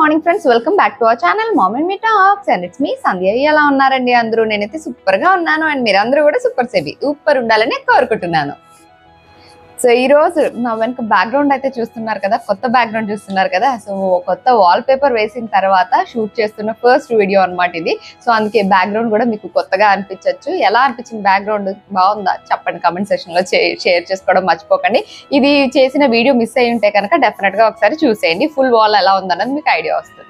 Morning friends, welcome back to our channel mom and me talks and it's me Sandhya. ఎలా ఉన్నారండి అందరూ? నేనైతే super గా ఉన్నాను అండ్ మీరందరూ కూడా సూపర్ సేవి సూపర్ ఉండాలని కోరుకుంటున్నాను. సో ఈ రోజు నా వెనక బ్యాక్గ్రౌండ్ అయితే చూస్తున్నారు కదా, కొత్త బ్యాక్గ్రౌండ్ చూస్తున్నారు కదా. సో కొత్త వాల్ పేపర్ వేసిన తర్వాత షూట్ చేస్తున్న ఫస్ట్ వీడియో అన్నమాట ఇది. సో అందుకే బ్యాక్గ్రౌండ్ కూడా మీకు కొత్తగా అనిపించవచ్చు. ఎలా అనిపించింది బ్యాక్గ్రౌండ్? బాగుందా చెప్పండి, కామెంట్ సెక్షన్ లో షేర్ చేసుకోవడం మర్చిపోకండి. ఇది చేసిన వీడియో మిస్ అయ్యి ఉంటే కనుక డెఫినెట్ గా ఒకసారి చూసేయండి. ఫుల్ వాల్ ఎలా ఉందన్నది మీకు ఐడియా వస్తుంది.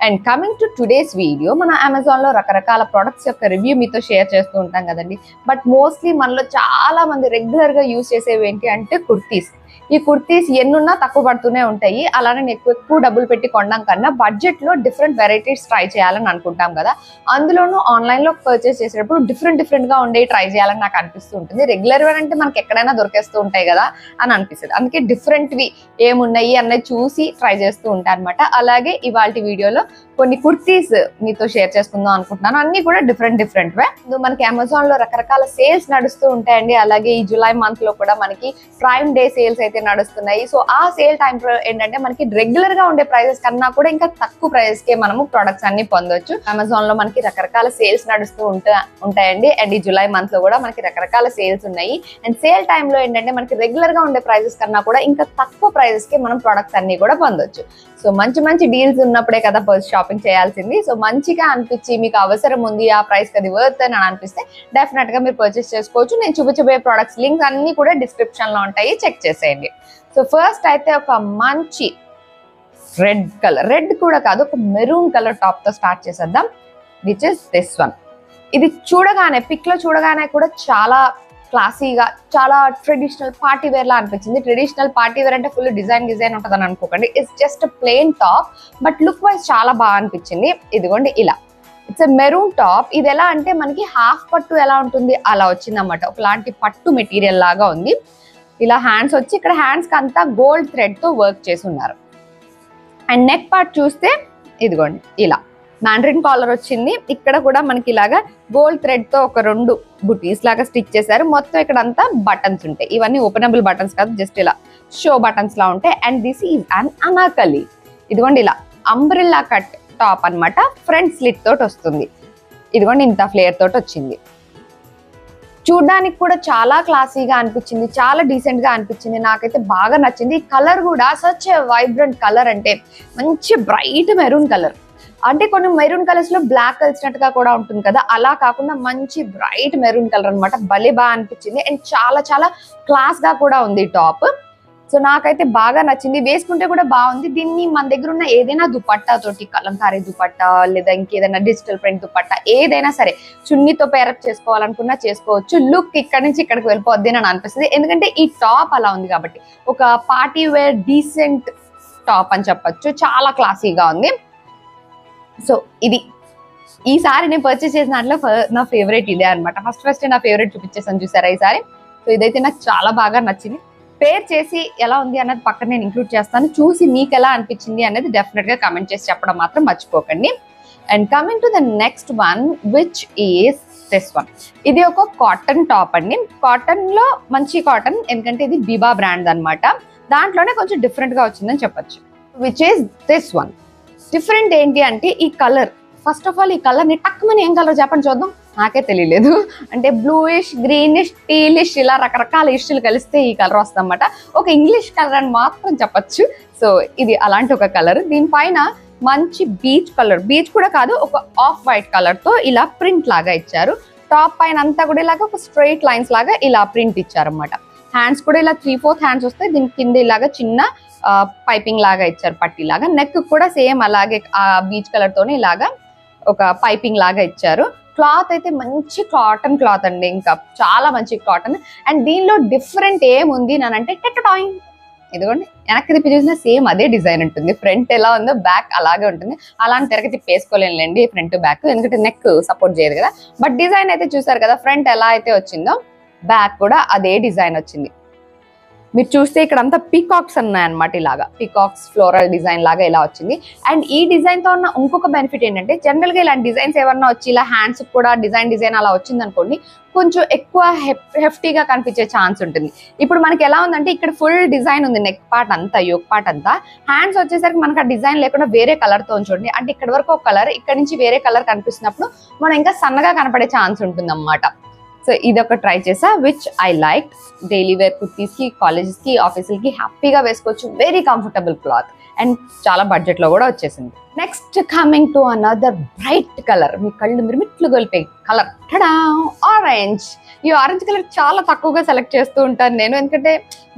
And coming to today's video, మన అమెజాన్ లో రకరకాల ప్రొడక్ట్స్ యొక్క రివ్యూ మీతో షేర్ చేస్తూ ఉంటాం కదండి. బట్ మోస్ట్లీ మనలో చాలా మంది రెగ్యులర్ గా యూజ్ చేసేవి ఏంటి అంటే కుర్తీస్. ఈ కుర్తీస్ ఎన్నున్నా తక్కువ పడుతూనే ఉంటాయి. అలానే ఎక్కువ డబ్బులు పెట్టి కొనడం కన్నా బడ్జెట్ లో డిఫరెంట్ వెరైటీస్ ట్రై చేయాలని అనుకుంటాం కదా. అందులోనూ ఆన్లైన్ లో పర్చేస్ చేసేటప్పుడు డిఫరెంట్ గా ఉండేవి ట్రై చేయాలని నాకు అనిపిస్తూ ఉంటుంది. రెగ్యులర్ గా అంటే మనకి ఎక్కడైనా దొరికేస్తూ ఉంటాయి కదా అని అనిపిస్తుంది. అందుకే డిఫరెంట్వి ఏమున్నాయి అన్నది చూసి ట్రై చేస్తూ ఉంటాను అనమాట. అలాగే ఇవాళ వీడియోలో కొన్ని కుర్తీస్ మీతో షేర్ చేసుకుందాం అనుకుంటున్నాను. అన్ని కూడా డిఫరెంట్ వే. మనకి అమెజాన్ లో రకరకాల సేల్స్ నడుస్తూ ఉంటాయండి. అలాగే ఈ జూలై మంత్ లో కూడా మనకి ప్రైమ్ డే సేల్స్ అయితే నడుస్తున్నాయి. సో ఆ సేల్ టైం లో ఏంటంటే మనకి రెగ్యులర్ గా ఉండే ప్రైజెస్ కన్నా కూడా ఇంకా తక్కువ ప్రైజెస్ కే మనము ప్రొడక్ట్స్ అన్ని పొందొచ్చు. అమెజాన్ లో మనకి రకరకాల సేల్స్ నడుస్తూ ఉంటాయండి. అండ్ ఈ జూలై మంత్ లో కూడా మనకి రకరకాల సేల్స్ ఉన్నాయి. అండ్ సేల్ టైమ్ లో ఏంటంటే మనకి రెగ్యులర్ గా ఉండే ప్రైజెస్ కన్నా కూడా ఇంకా తక్కువ ప్రైజెస్ కి మనం ప్రొడక్ట్స్ అన్ని కూడా పొందొచ్చు. సో మంచి డీల్స్ ఉన్నప్పుడే కదా షాపింగ్ చేయాల్సింది. సో మంచిగా అనిపించి మీకు అవసరం ఉంది, ఆ ప్రైస్ కి అది వర్త్ అని అనిపిస్తే డెఫినెట్ గా మీరు పర్చేస్ చేసుకోవచ్చు. నేను చూపించబోయే ప్రొడక్ట్స్ లింక్స్ అన్ని కూడా డిస్క్రిప్షన్ లో ఉంటాయి, చెక్ చేసేయండి. సో ఫస్ట్ అయితే ఒక మంచి రెడ్ కలర్, రెడ్ కూడా కాదు, ఒక మెరూన్ కలర్ టాప్ తో స్టార్ట్ చేసేద్దాం. Which is this one. ఇది చూడగానే పిక్ లో చూడగానే కూడా చాలా క్లాసీగా, చాలా ట్రెడిషనల్ పార్టీ వేర్ లా అనిపించింది. ట్రెడిషనల్ పార్టీ వేర్ అంటే ఫుల్ డిజైన్ ఉంటుందని అనుకోకండి. It's just plain top, but look wise చాలా బాగా అనిపించింది. ఇదిగోండి ఇలా, ఇట్స్ ఎ మెరూన్ టాప్. ఇది ఎలా అంటే మనకి హాఫ్ పట్టు ఎలా ఉంటుంది అలా వచ్చింది అన్నమాట. ఒకలాంటి పట్టు మెటీరియల్ లాగా ఉంది. ఇలా హ్యాండ్స్ వచ్చి ఇక్కడ హ్యాండ్స్ కి అంతా గోల్డ్ థ్రెడ్ తో వర్క్ చేసి ఉన్నారు. అండ్ నెక్ పార్ట్ చూస్తే ఇదిగోండి ఇలా మ్యాండ్రిన్ కాలర్ వచ్చింది. ఇక్కడ కూడా మనకి ఇలాగా గోల్డ్ థ్రెడ్ తో ఒక 2 బుటీస్ లాగా స్టిచ్ చేశారు. మొత్తం ఇక్కడ అంతా బటన్స్ ఉంటాయి. ఇవన్నీ ఓపెనబుల్ బటన్స్ కాదు, జస్ట్ ఇలా షో బటన్స్ లా ఉంటాయి. And this is an Anarkali. ఇదిగోండి ఇలా అంబ్రెల్లా కట్ టాప్ అన్నమాట. ఫ్రంట్ స్లిట్ తోటి వస్తుంది. ఇదిగోండి ఇంత ఫ్లేయర్ తోటి వచ్చింది. చూడ్డానికి కూడా చాలా క్లాసీగా అనిపించింది, చాలా డీసెంట్ గా అనిపించింది. నాకైతే బాగా నచ్చింది. కలర్ కూడా సచ్ వైబ్రెంట్ కలర్, అంటే మంచి బ్రైట్ మెరూన్ కలర్. అంటే కొన్ని మెరూన్ కలర్స్ లో బ్లాక్ కలిసినట్టుగా కూడా ఉంటుంది కదా, అలా కాకుండా మంచి బ్రైట్ మెరూన్ కలర్ అనమాట. భలే బాగా అనిపించింది. అండ్ చాలా క్లాస్ గా కూడా ఉంది టాప్. సో నాకైతే బాగా నచ్చింది. వేసుకుంటే కూడా బాగుంది. దీన్ని మన దగ్గర ఉన్న ఏదైనా దుపట్టా తోటి, కలంకారీ దుపట్టా లేదా ఇంకేదైనా డిజిటల్ ప్రింట్ దుపట్టా ఏదైనా సరే చున్నీతో పేరప్ చేసుకోవాలనుకున్నా చేసుకోవచ్చు. లుక్ ఇక్కడ నుంచి ఇక్కడికి వెళ్ళిపోద్ది అని అనిపిస్తుంది. ఎందుకంటే ఈ టాప్ అలా ఉంది కాబట్టి ఒక పార్టీ వేర్ డీసెంట్ టాప్ అని చెప్పొచ్చు. చాలా క్లాసీగా ఉంది. సో ఇది ఈసారి నేను పర్చేస్ చేసిన దాంట్లో నా ఫేవరెట్ ఇదే అనమాట. ఫస్ట్ నా ఫేవరెట్ చూపించేసాను చూసారా ఈసారి. సో ఇదైతే నాకు చాలా బాగా నచ్చింది. పేర్ చేసి ఎలా ఉంది అన్నది పక్కన నేను ఇంక్లూడ్ చేస్తాను. చూసి మీకు ఎలా అనిపించింది అనేది డెఫినెట్ గా కామెంట్ చేసి చెప్పడం మాత్రం మర్చిపోకండి. And coming to the next one, which is this one. ఇది ఒక కాటన్ టాప్ అండి. కాటన్ లో మంచి కాటన్, ఎందుకంటే ఇది బిబా బ్రాండ్ అనమాట. దాంట్లోనే కొంచెం డిఫరెంట్ గా వచ్చిందని చెప్పొచ్చు. Which is this one. Different ఏంటి అంటే ఈ కలర్. ఫస్ట్ ఆఫ్ ఆల్ ఈ కలర్ ని టక్మని ఏం కలర్ చెప్పండి చూద్దాం. నాకే తెలియలేదు. అంటే బ్లూయిష్, గ్రీనిష్, టీలిష్ ఇలా రకరకాల ఇష్యూలు కలిస్తే ఈ కలర్ వస్తుంది అన్నమాట. ఒక ఇంగ్లీష్ కలర్ అని మాత్రం చెప్పచ్చు. సో ఇది అలాంటి ఒక కలర్. దీనిపైన మంచి బీచ్ కలర్, బీచ్ కూడా కాదు, ఒక ఆఫ్ వైట్ కలర్ తో ఇలా ప్రింట్ లాగా ఇచ్చారు. టాప్ పైన అంతా కూడా ఇలాగ ఒక స్ట్రైట్ లైన్స్ లాగా ఇలా ప్రింట్ ఇచ్చారు అన్నమాట. హ్యాండ్స్ కూడా ఇలా 3/4 హ్యాండ్స్ వస్తాయి. దీని కింద ఇలాగా చిన్న పైపింగ్ లాగా ఇచ్చారు, పట్టీ లాగా. నెక్ కూడా సేమ్ అలాగే ఆ బీచ్ కలర్ తోనే ఇలాగా ఒక పైపింగ్ లాగా ఇచ్చారు. క్లాత్ అయితే మంచి కాటన్ క్లాత్ అండి, ఇంకా చాలా మంచి కాటన్. అండ్ దీనిలో డిఫరెంట్ ఏముంది అంటే టెక్టాయింగ్. ఇదిగోండి వెనక్కి తిప్పి చూసినా సేమ్ అదే డిజైన్ ఉంటుంది. ఫ్రంట్ ఎలా ఉందో బ్యాక్ అలాగే ఉంటుంది. అలాంటి తిరగతి వేసుకోలేండి ఫ్రంట్ బ్యాక్, ఎందుకంటే నెక్ సపోర్ట్ చేయదు కదా. బట్ డిజైన్ అయితే చూసారు కదా, ఫ్రంట్ ఎలా అయితే వచ్చిందో బ్యాక్ కూడా అదే డిజైన్ వచ్చింది. మీరు చూస్తే ఇక్కడ అంతా పీకాక్స్ ఉన్నాయన్నమాట, ఇలాగా పీకాక్స్ ఫ్లోరల్ డిజైన్ లాగా ఇలా వచ్చింది. అండ్ ఈ డిజైన్ తో ఉన్న ఇంకొక బెనిఫిట్ ఏంటంటే, జనరల్ గా ఇలాంటి డిజైన్స్ ఏమన్నా వచ్చి ఇలా హ్యాండ్స్ కూడా డిజైన్ అలా వచ్చింది అనుకోండి, కొంచెం ఎక్కువ హెఫ్టీగా కనిపించే ఛాన్స్ ఉంటుంది. ఇప్పుడు మనకి ఎలా ఉందంటే ఇక్కడ ఫుల్ డిజైన్ ఉంది, నెక్ పార్ట్ అంతా, యోక్ పార్ట్ అంతా. హ్యాండ్స్ వచ్చేసరికి మనకు ఆ డిజైన్ లేకుండా వేరే కలర్ తో చూడండి, అంటే ఇక్కడ వరకు ఒక కలర్, ఇక్కడ నుంచి వేరే కలర్ కనిపిస్తున్నప్పుడు మనం ఇంకా సన్నగా కనపడే ఛాన్స్ ఉంటుంది అన్నమాట. సో ఇదొక ట్రై చేసా, which I like. Daily wear kurtis కి, కాలేజెస్ కి, ఆఫీసులకి హ్యాపీగా వేసుకోవచ్చు. వెరీ కంఫర్టబుల్ క్లాత్ అండ్ చాలా బడ్జెట్ లో కూడా వచ్చేసింది. Next coming to another bright colour, మీ కళ్ళు మిరుమిట్లు గొలిపే కలర్, ఆరెంజ్. ఈ ఆరెంజ్ కలర్ చాలా తక్కువగా సెలెక్ట్ చేస్తూ ఉంటాను నేను, ఎందుకంటే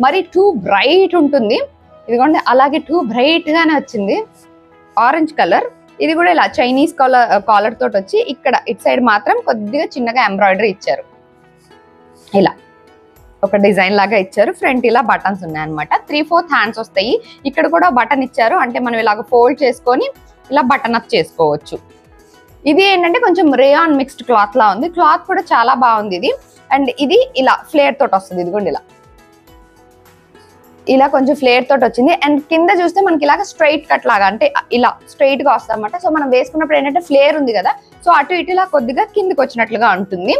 మరి టూ బ్రైట్ ఉంటుంది. ఇదిగోండి అలాగే టూ బ్రైట్ గానే వచ్చింది ఆరెంజ్ కలర్. ఇది కూడా ఇలా చైనీస్ కాలర్ తోటి వచ్చి ఇక్కడ ఇటు సైడ్ మాత్రం కొద్దిగా చిన్నగా ఎంబ్రాయిడరీ ఇచ్చారు, ఇలా ఒక డిజైన్ లాగా ఇచ్చారు. ఫ్రంట్ ఇలా బటన్స్ ఉన్నాయి అనమాట, 3/4 హ్యాండ్స్ వస్తాయి. ఇక్కడ కూడా బటన్ ఇచ్చారు, అంటే మనం ఇలాగ ఫోల్డ్ చేసుకొని ఇలా బటన్ అప్ చేసుకోవచ్చు. ఇది ఏంటంటే కొంచెం రేయాన్ మిక్స్డ్ క్లాత్ లా ఉంది, క్లాత్ కూడా చాలా బాగుంది ఇది. అండ్ ఇది ఇలా ఫ్లేర్ తోటి వస్తుంది, ఇదిగోండి ఇలా కొంచెం ఫ్లేర్ తోటి వచ్చింది. అండ్ కింద చూస్తే మనకి ఇలాగ స్ట్రైట్ కట్ లాగా, అంటే ఇలా స్ట్రైట్ గా వస్తుంది అనమాట. సో మనం వేసుకున్నప్పుడు ఏంటంటే ఫ్లేర్ ఉంది కదా, సో అటు ఇటు ఇలా కొద్దిగా కిందకి వచ్చినట్లుగా ఉంటుంది.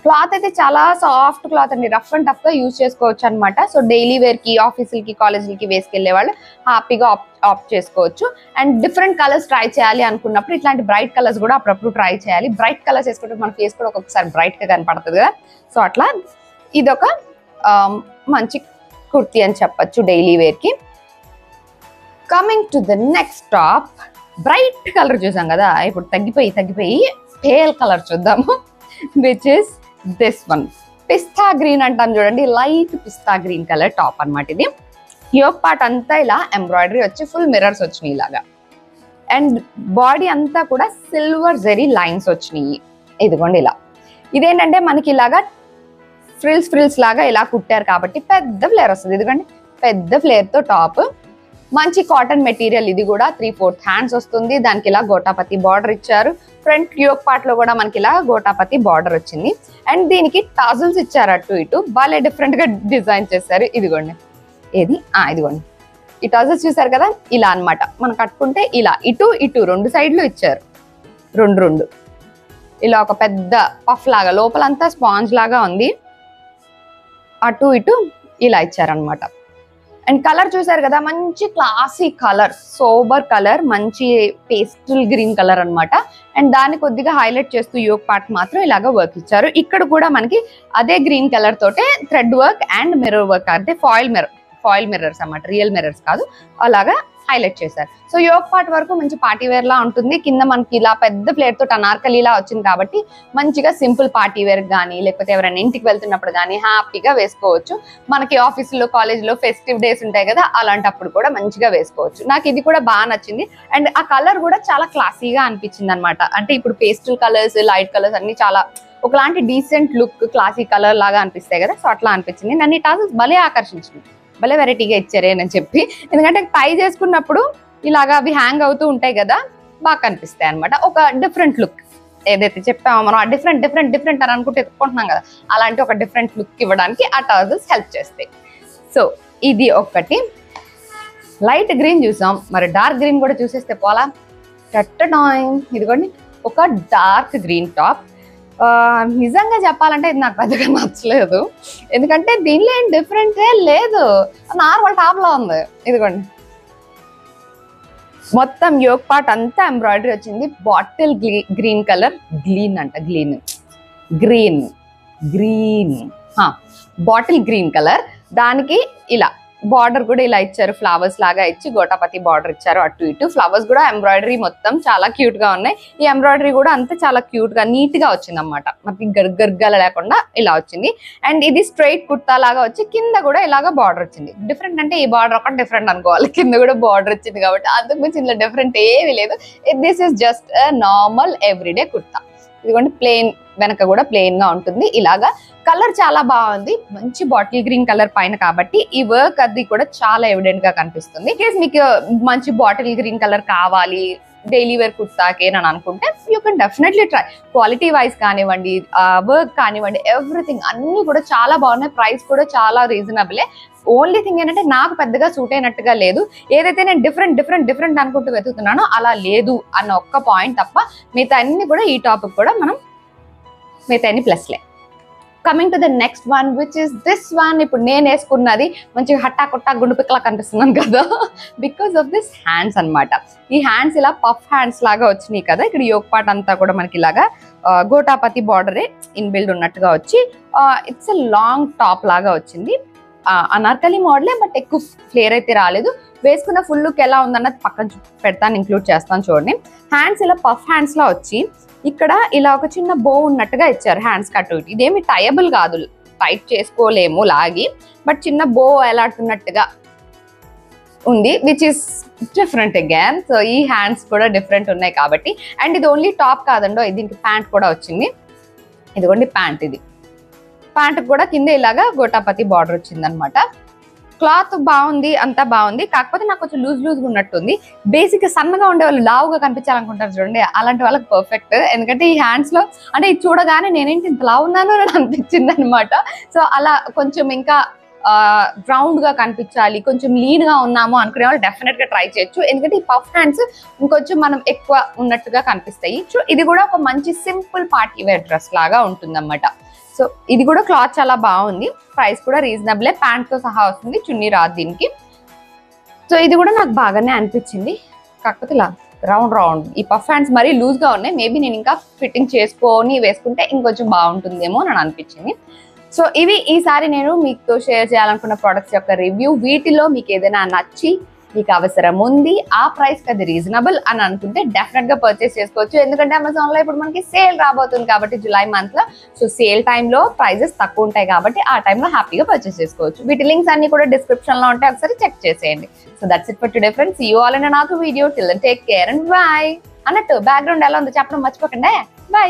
క్లాత్ అయితే చాలా సాఫ్ట్ క్లాత్ అండి, రఫ్ అండ్ టఫ్ గా యూజ్ చేసుకోవచ్చు అనమాట. సో డైలీ వేర్ కి, ఆఫీసులకి, కాలేజీలకి వేసుకెళ్లే వాళ్ళు హ్యాపీగా ఆప్ట్ చేసుకోవచ్చు. అండ్ డిఫరెంట్ కలర్స్ ట్రై చేయాలి అనుకున్నప్పుడు ఇట్లాంటి బ్రైట్ కలర్స్ కూడా అప్పుడప్పుడు ట్రై చేయాలి. బ్రైట్ కలర్స్ వేసుకుంటే మన ఫేస్ కూడా ఒక్కొక్కసారి బ్రైట్ గా కనపడుతుంది కదా. సో అట్లా ఇదొక మంచి కుర్తీ అని చెప్పచ్చు డైలీ వేర్ కి. Coming to the next top, bright colour చూసాం కదా, ఇప్పుడు తగ్గిపోయి పేల్ కలర్ చూద్దాము, which is this one. Pista green అంటాం చూడండి, లైట్ పిస్తా గ్రీన్ కలర్ టాప్ అనమాట ఇది. యోక్ పార్ట్ అంతా ఇలా ఎంబ్రాయిడరీ వచ్చి ఫుల్ మిర్రర్స్ వచ్చినాయి ఇలాగా. అండ్ బాడీ అంతా కూడా సిల్వర్ జెరీ లైన్స్ వచ్చినాయి, ఇదిగోండి ఇలా. ఇదేంటంటే మనకి ఇలాగా ఫ్రిల్స్ లాగా ఇలా కుట్టారు కాబట్టి పెద్ద ఫ్లేర్ వస్తుంది. ఇదిగోండి పెద్ద ఫ్లేర్ తో టాప్, మంచి కాటన్ మెటీరియల్. ఇది కూడా 3/4 హ్యాండ్స్ వస్తుంది, దానికి ఇలా గోటాపతి బార్డర్ ఇచ్చారు. ఫ్రంట్ యోక్ పార్ట్ లో కూడా మనకి ఇలా గోటాపతి బార్డర్ వచ్చింది. అండ్ దీనికి టాజల్స్ ఇచ్చారు అటు ఇటు, బాగా డిఫరెంట్ గా డిజైన్ చేశారు. ఇదిగోండి ఇదిగోండి ఈ టాజల్స్ చూసారు కదా, ఇలా అన్నమాట. మనం కట్టుకుంటే ఇలా ఇటు రెండు సైడ్లు ఇచ్చారు, రెండు ఇలా ఒక పెద్ద పఫ్ లాగా, లోపలంతా స్పాంజ్ లాగా ఉంది, అటు ఇటు ఇలా ఇచ్చారనమాట. అండ్ కలర్ చూసారు కదా, మంచి క్లాసీ కలర్, సోబర్ కలర్, మంచి పేస్టల్ గ్రీన్ కలర్ అనమాట. అండ్ దాన్ని కొద్దిగా హైలైట్ చేస్తూ యోక్ పార్ట్ మాత్రం ఇలాగా వర్క్ ఇచ్చారు. ఇక్కడ కూడా మనకి అదే గ్రీన్ కలర్ తోటే thread work and mirror work, అంటే ఫాయిల్ మిర్రర్స్ అన్నమాట, రియల్ మిర్రర్స్ కాదు, అలాగా హైలైట్ చేశారు. సో యోక్ పార్ట్ వరకు మంచి పార్టీ వేర్ లా ఉంటుంది. కింద మనకి ఇలా పెద్ద ఫ్లేర్ తోటి అనార్కలీలా వచ్చింది కాబట్టి మంచిగా సింపుల్ పార్టీ వేర్ కానీ, లేకపోతే ఎవరైనా ఇంటికి వెళ్తున్నప్పుడు కానీ హ్యాపీగా వేసుకోవచ్చు. మనకి ఆఫీసులో, కాలేజ్లో ఫెస్టివ్ డేస్ ఉంటాయి కదా, అలాంటప్పుడు కూడా మంచిగా వేసుకోవచ్చు. నాకు ఇది కూడా బాగా నచ్చింది. అండ్ ఆ కలర్ కూడా చాలా క్లాసీగా అనిపించింది అనమాట. అంటే ఇప్పుడు పేస్టల్ కలర్స్, లైట్ కలర్స్ అన్ని చాలా ఒకలాంటి డీసెంట్ లుక్, క్లాసీ కలర్ లాగా అనిపిస్తాయి కదా, సో అట్లా అనిపించింది. నన్ను ఈ టాజల్స్ భలే ఆకర్షించింది, భలే వెరైటీగా ఇచ్చారే అని చెప్పి. ఎందుకంటే టై చేసుకున్నప్పుడు ఇలాగా అవి హ్యాంగ్ అవుతూ ఉంటాయి కదా, బాగా కనిపిస్తాయి అనమాట. ఒక డిఫరెంట్ లుక్, ఏదైతే చెప్పామో మనం ఆ డిఫరెంట్ అని అనుకుంటే ఎత్తుకుంటున్నాం కదా, అలాంటి ఒక డిఫరెంట్ లుక్ ఇవ్వడానికి ఆ టాజల్స్ హెల్ప్ చేస్తాయి. సో ఇది ఒకటి. లైట్ గ్రీన్ చూసాం, మరి డార్క్ గ్రీన్ కూడా చూసేస్తే పోలా. ఇదిగోండి ఒక డార్క్ గ్రీన్ టాప్. నిజంగా చెప్పాలంటే ఇది నాకు పెద్దగా నచ్చలేదు, ఎందుకంటే దీనిలో ఏం డిఫరెంటే లేదు, నార్మల్ టాప్ లో ఉంది. ఇదిగోండి మొత్తం యోక్ పార్ట్ అంతా ఎంబ్రాయిడరీ వచ్చింది. Bottle green colour, bottle green colour, దానికి ఇలా బార్డర్ కూడా ఇలా ఇచ్చారు, ఫ్లవర్స్ లాగా ఇచ్చి గోటాపతి బార్డర్ ఇచ్చారు అటు ఇటు. ఫ్లవర్స్ కూడా ఎంబ్రాయిడరీ మొత్తం చాలా క్యూట్ గా ఉన్నాయి. ఈ ఎంబ్రాయిడరీ కూడా అంతా చాలా క్యూట్ గా నీట్ గా వచ్చింది అనమాట, మనకి గర్గర్గా లేకుండా ఇలా వచ్చింది. అండ్ ఇది స్ట్రైట్ కుర్తా లాగా వచ్చి కింద కూడా ఇలాగా బార్డర్ వచ్చింది. డిఫరెంట్ అంటే ఈ బార్డర్ ఒకటి డిఫరెంట్ అనుకోవాలి, కింద కూడా బార్డర్ వచ్చింది కాబట్టి అంతకు మించి ఇందులో డిఫరెంట్ ఏమీ లేదు. This is just normal everyday kurta. ఇదిగోండి ప్లెయిన్, వెనక కూడా ప్లెయిన్ గా ఉంటుంది. ఇలాగా కలర్ చాలా బాగుంది, మంచి బాటిల్ గ్రీన్ కలర్ పైన కాబట్టి ఈ వర్క్ అది కూడా చాలా ఎవిడెంట్ గా కనిపిస్తుంది. మీకు మంచి బాటిల్ గ్రీన్ కలర్ కావాలి డైలీ వేర్ కుర్తాకి అని అనుకుంటే you can definitely try. Quality wise కానివ్వండి, వర్క్ కానివ్వండి, ఎవ్రీథింగ్ అన్ని కూడా చాలా బాగున్నాయి. ప్రైస్ కూడా చాలా రీజనబులే. ఓన్లీ థింగ్ ఏంటంటే నాకు పెద్దగా సూట్ అయినట్టుగా లేదు. ఏదైతే నేను డిఫరెంట్ అనుకుంటూ వెతుకుతున్నానో అలా లేదు అన్న ఒక్క పాయింట్ తప్ప మిగతా అన్ని కూడా ఈ టాపిక్ కూడా మనం మిగతా అన్ని ప్లస్లే. Coming to the next one which is this one. ఇప్పుడు నేను వేసుకున్నది మంచిగా హట్టా కొట్టా గుండు పిక్కలా కనిపిస్తున్నాను కదా, బికాస్ ఆఫ్ దిస్ హ్యాండ్స్ అనమాట. ఈ హ్యాండ్స్ ఇలా పఫ్ హ్యాండ్స్ లాగా వచ్చినాయి కదా. ఇక్కడ యోక్ పార్ట్ అంతా కూడా మనకి ఇలాగా గోటాపతి బార్డరే ఇన్బిల్డ్ ఉన్నట్టుగా వచ్చి ఇట్స్ ఎ లాంగ్ టాప్ లాగా వచ్చింది. అనార్కలి మోడలే, బట్ ఎక్కువ ఫ్లేర్ అయితే రాలేదు. వేసుకున్న ఫుల్ లుక్ ఎలా ఉందన్నది పక్కన పెడతాను, ఇంక్లూడ్ చేస్తాను చూడండి. హ్యాండ్స్ ఇలా పఫ్ హ్యాండ్స్ లా వచ్చి ఇక్కడ ఇలా ఒక చిన్న బో ఉన్నట్టుగా ఇచ్చారు హ్యాండ్స్ కట్. ఇదేమి టైబుల్ కాదు, టైట్ చేసుకోలేము లాగి, బట్ చిన్న బో ఎలాడుతున్నట్టుగా ఉంది, which is different again. So ఈ హ్యాండ్స్ కూడా డిఫరెంట్ ఉన్నాయి కాబట్టి. అండ్ ఇది ఓన్లీ టాప్ కాదండో, దీనికి ప్యాంట్ కూడా వచ్చింది. ఇదిగోండి ప్యాంట్. ఇది ప్యాంట్ కూడా కింద ఇలాగా గోటాపతి బార్డర్ వచ్చింది అనమాట. క్లాత్ బాగుంది, అంతా బాగుంది. కాకపోతే నాకు కొంచెం లూజ్గా ఉన్నట్టుంది. బేసిక్ సన్నగా ఉండే వాళ్ళు లావుగా కనిపించాలనుకుంటారు చూడండి, అలాంటి వాళ్ళకి పర్ఫెక్ట్. ఎందుకంటే ఈ హ్యాండ్స్ లో అంటే ఇది చూడగానే నేనేంటి ఇంత లావు ఉన్నాను అని అనిపించింది అనమాట. సో అలా కొంచెం ఇంకా రౌండ్ గా కనిపించాలి, కొంచెం లీన్ గా ఉన్నాము అనుకునే వాళ్ళు డెఫినెట్ గా ట్రై చేయొచ్చు. ఎందుకంటే ఈ పఫ్ హ్యాండ్స్ ఇంకొంచెం మనం ఎక్కువ ఉన్నట్టుగా కనిపిస్తాయి. సో ఇది కూడా ఒక మంచి సింపుల్ పార్టీ వేర్ డ్రెస్ లాగా ఉంటుంది అన్నమాట. సో ఇది కూడా క్లాత్ చాలా బాగుంది, ప్రైస్ కూడా రీజనబులే, ప్యాంట్ తో సహా వస్తుంది, చున్నీ రాదు దీనికి. సో ఇది కూడా నాకు బాగానే అనిపించింది. కాకపోతే ఇలా రౌండ్ ఈ పఫ్ హ్యాండ్స్ మరీ లూజ్ గా ఉన్నాయి. మేబీ నేను ఇంకా ఫిట్టింగ్ చేసుకొని వేసుకుంటే ఇంకొంచెం బాగుంటుందేమో అని అనిపించింది. సో ఇవి ఈసారి నేను మీతో షేర్ చేయాలనుకున్న ప్రొడక్ట్స్ యొక్క రివ్యూ. వీటిలో మీకు ఏదైనా నచ్చి మీకు అవసరం ఉంది, ఆ ప్రైస్ కి అది రీజనబుల్ అని అనుకుంటే డెఫినెట్ గా పర్చేస్ చేసుకోవచ్చు. ఎందుకంటే అమెజాన్ లో ఇప్పుడు మనకి సేల్ రాబోతుంది కాబట్టి జూలై మంత్ లో. సో సేల్ టైంలో ప్రైజెస్ తక్కువ ఉంటాయి కాబట్టి ఆ టైంలో హ్యాపీగా పర్చేస్ చేసుకోవచ్చు. వీటి లింక్స్ అన్ని కూడా డిస్క్రిప్షన్ లో ఉంటాయి, ఒకసారి చెక్ చేసేయండి. So that's it for today friends. See you all in another video. Till then take care and bye. అన్నట్టు బ్యాక్గ్రౌండ్ ఎలా ఉందో చెప్పడం మర్చిపోకండి. బై.